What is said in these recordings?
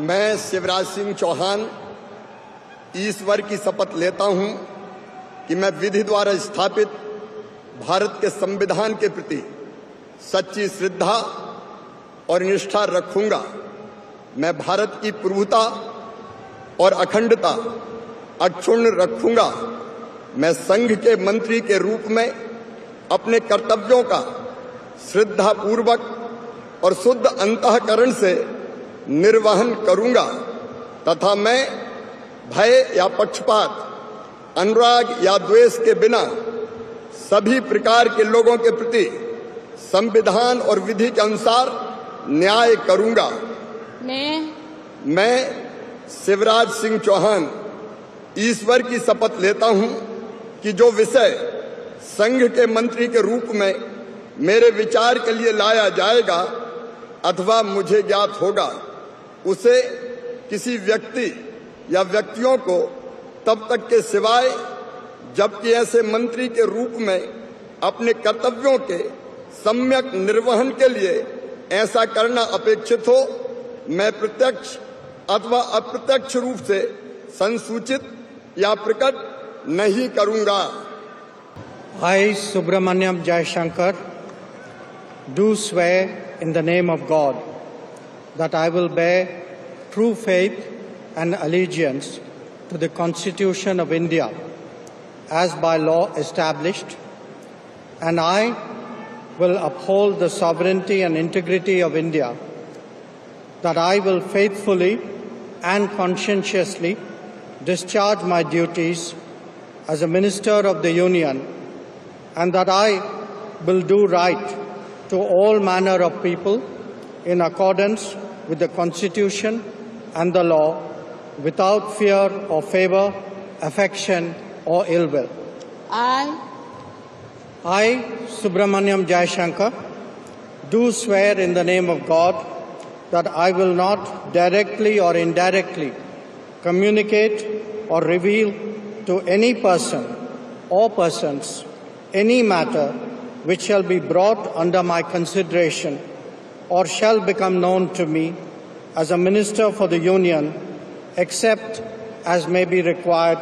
मैं शिवराज सिंह चौहान ईश्वर की शपथ लेता हूं कि मैं विधि द्वारा स्थापित भारत के संविधान के प्रति सच्ची श्रद्धा और निष्ठा रखूंगा। मैं भारत की प्रभुता और अखंडता अक्षुण्ण रखूंगा। मैं संघ के मंत्री के रूप में अपने कर्तव्यों का श्रद्धापूर्वक और शुद्ध अंतःकरण से निर्वहन करूंगा तथा मैं भय या पक्षपात, अनुराग या द्वेष के बिना सभी प्रकार के लोगों के प्रति संविधान और विधि के अनुसार न्याय करूंगा। मैं शिवराज सिंह चौहान ईश्वर की शपथ लेता हूं कि जो विषय संघ के मंत्री के रूप में मेरे विचार के लिए लाया जाएगा अथवा मुझे ज्ञात होगा, उसे किसी व्यक्ति या व्यक्तियों को तब तक के सिवाय जबकि ऐसे मंत्री के रूप में अपने कर्तव्यों के सम्यक निर्वहन के लिए ऐसा करना अपेक्षित हो, मैं प्रत्यक्ष अथवा अप्रत्यक्ष रूप से संसूचित या प्रकट नहीं करूंगा। I, Subramaniam Jaishankar, do swear in the name of God that I will bear true faith and allegiance to the Constitution of India as by law established, and I will uphold the sovereignty and integrity of India, that I will faithfully and conscientiously discharge my duties as a Minister of the Union, and that I will do right to all manner of people in accordance with the Constitution and the law, without fear or favour, affection or ill will. I, Subramaniam Jaishankar, do swear in the name of God that I will not directly or indirectly communicate or reveal to any person or persons any matter which shall be brought under my consideration or shall become known to me as a Minister for the Union, except as may be required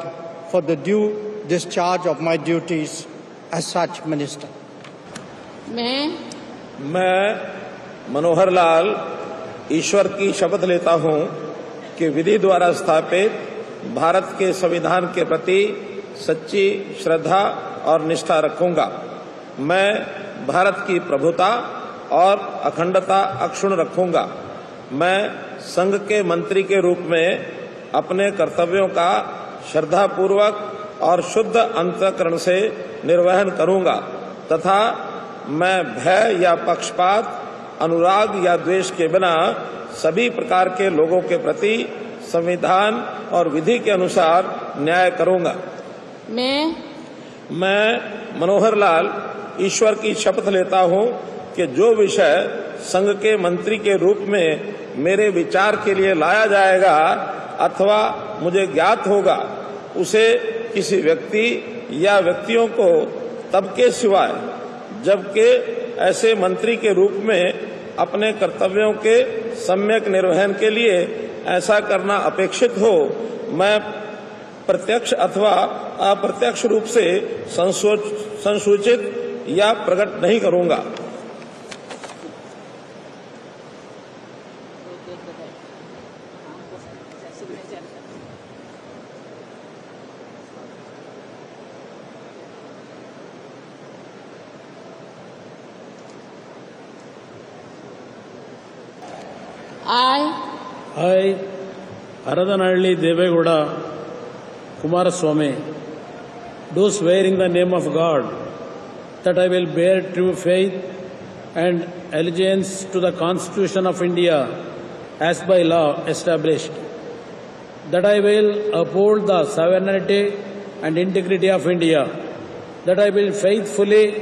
for the due discharge of my duties as such Minister. मैं मनोहर लाल ईश्वर की शपथ लेता हूं कि विधि द्वारा स्थापित भारत के संविधान के प्रति सच्ची श्रद्धा और निष्ठा रखूंगा। मैं भारत की प्रभुता और अखंडता अक्षुण्ण रखूंगा। मैं संघ के मंत्री के रूप में अपने कर्तव्यों का श्रद्धापूर्वक और शुद्ध अंतःकरण से निर्वहन करूंगा तथा मैं भय या पक्षपात, अनुराग या द्वेष के बिना सभी प्रकार के लोगों के प्रति संविधान और विधि के अनुसार न्याय करूंगा। मैं मनोहर लाल ईश्वर की शपथ लेता हूं कि जो विषय संघ के मंत्री के रूप में मेरे विचार के लिए लाया जाएगा अथवा मुझे ज्ञात होगा, उसे किसी व्यक्ति या व्यक्तियों को तब के सिवाय जबकि ऐसे मंत्री के रूप में अपने कर्तव्यों के सम्यक निर्वहन के लिए ऐसा करना अपेक्षित हो, मैं प्रत्यक्ष अथवा अप्रत्यक्ष रूप से संसूचित या प्रकट नहीं करूंगा। I, Haradanalli Devegowda Kumaraswamy, do swear in the name of God that I will bear true faith and allegiance to the Constitution of India as by law established, that I will uphold the sovereignty and integrity of India, that I will faithfully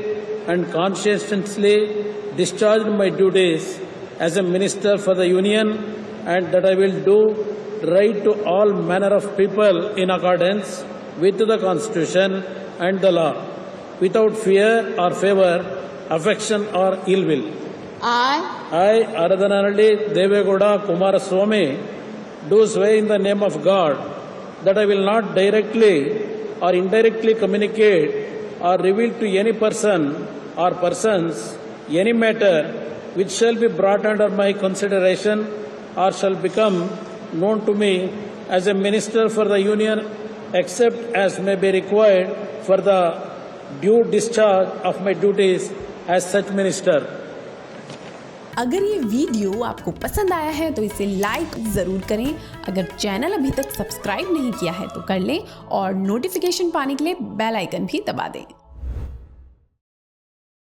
and conscientiously discharge my duties as a Minister for the Union, and that I will do right to all manner of people in accordance with the Constitution and the law, without fear or favour, affection or ill will. I, Aradhanalli Devegowda Kumaraswamy, do swear in the name of God that I will not directly or indirectly communicate or reveal to any person or persons any matter which shall be brought under my consideration or shall become known to me as a minister for the Union, except as may be required for the due discharge of my duties as such minister. अगर ये video आपको पसंद आया है तो इसे like ज़रूर करें। अगर चैनल अभी तक सब्सक्राइब नहीं किया है तो कर लें और नोटिफिकेशन पाने के लिए बेल आइकन भी दबा दें।